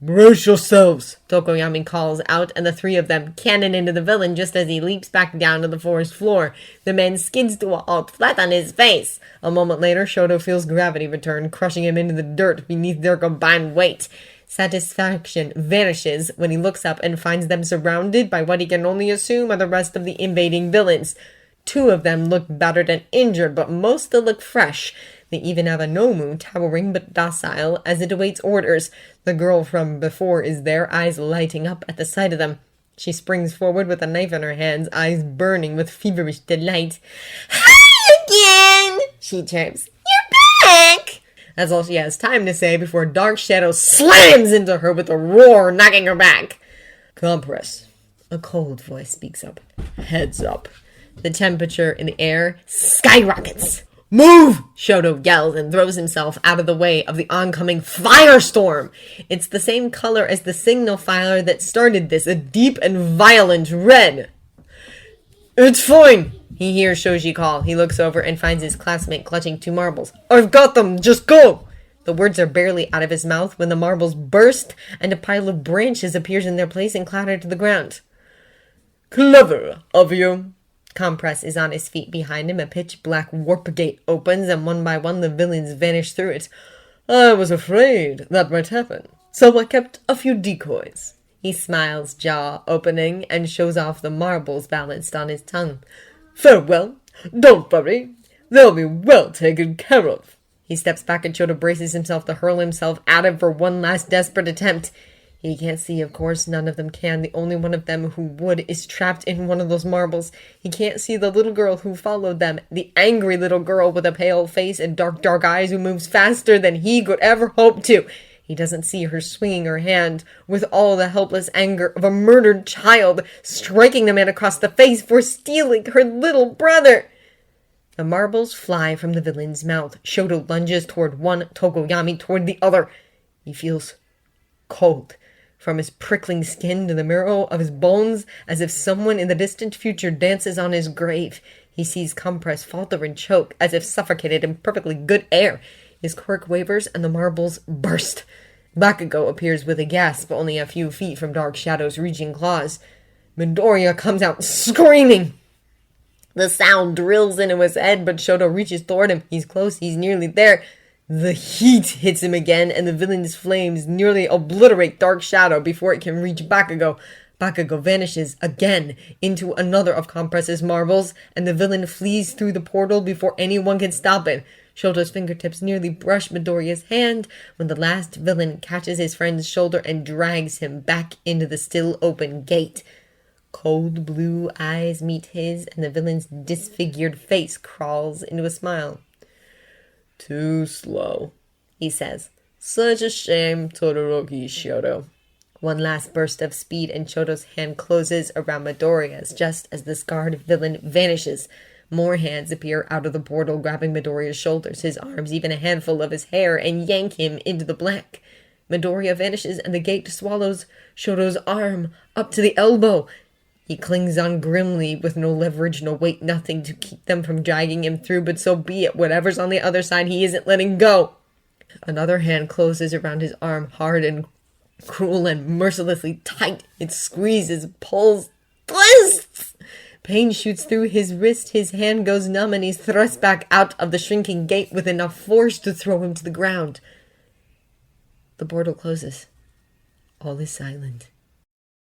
Brace yourselves, Tokoyami calls out, and the three of them cannon into the villain just as he leaps back down to the forest floor. The man skids to a halt, flat on his face. A moment later, Shoto feels gravity return, crushing him into the dirt beneath their combined weight. Satisfaction vanishes when he looks up and finds them surrounded by what he can only assume are the rest of the invading villains. 2 of them look battered and injured, but most still look fresh. They even have a Nomu towering but docile as it awaits orders. The girl from before is there, eyes lighting up at the sight of them. She springs forward with a knife in her hands, eyes burning with feverish delight. Hi again, She chirps. you're back. That's all she has time to say before Dark Shadow slams into her with a roar, knocking her back. Compress. A cold voice speaks up. Heads up. The temperature in the air skyrockets. Move! Shoto yells and throws himself out of the way of the oncoming firestorm. It's the same color as the signal fire that started this, a deep and violent red. It's fine, he hears Shoji call. He looks over and finds his classmate clutching 2 marbles. I've got them, just go! The words are barely out of his mouth when the marbles burst and a pile of branches appears in their place and clatter to the ground. Clever of you. Compress is on his feet behind him. A pitch-black warp gate opens, and one by one the villains vanish through it. I was afraid that might happen, so I kept a few decoys. He smiles, jaw opening, and shows off the marbles balanced on his tongue. Farewell. Don't worry. They'll be well taken care of. He steps back and Shoto braces himself to hurl himself at him for one last desperate attempt. He can't see, of course, none of them can. The only one of them who would is trapped in one of those marbles. He can't see the little girl who followed them, the angry little girl with a pale face and dark, dark eyes who moves faster than he could ever hope to. He doesn't see her swinging her hand with all the helpless anger of a murdered child, striking the man across the face for stealing her little brother. The marbles fly from the villain's mouth. Shoto lunges toward one, Tokoyami toward the other. He feels cold. From his prickling skin to the marrow of his bones, as if someone in the distant future dances on his grave. He sees Compress falter and choke, as if suffocated in perfectly good air. His quirk wavers, and the marbles burst. Bakugo appears with a gasp, only a few feet from Dark Shadow's reaching claws. Midoriya comes out screaming. The sound drills into his head, but Shoto reaches toward him. He's close, he's nearly there. The heat hits him again, and the villain's flames nearly obliterate Dark Shadow before it can reach Bakugo. Bakugo vanishes again into another of Compress's marbles, and the villain flees through the portal before anyone can stop it. Shoto's fingertips nearly brush Midoriya's hand when the last villain catches his friend's shoulder and drags him back into the still open gate. Cold blue eyes meet his, and the villain's disfigured face crawls into a smile. Too slow, he says. Such a shame, Todoroki Shoto. One last burst of speed, and Shoto's hand closes around Midoriya's just as the scarred villain vanishes. More hands appear out of the portal, grabbing Midoriya's shoulders, his arms, even a handful of his hair, and yank him into the black. Midoriya vanishes, and the gate swallows Shoto's arm up to the elbow. He clings on grimly with no leverage, no weight, nothing to keep them from dragging him through, but so be it. Whatever's on the other side, he isn't letting go. Another hand closes around his arm, hard and cruel and mercilessly tight. It squeezes, pulls, twists. Pain shoots through his wrist, his hand goes numb, and he's thrust back out of the shrinking gate with enough force to throw him to the ground. The portal closes. All is silent.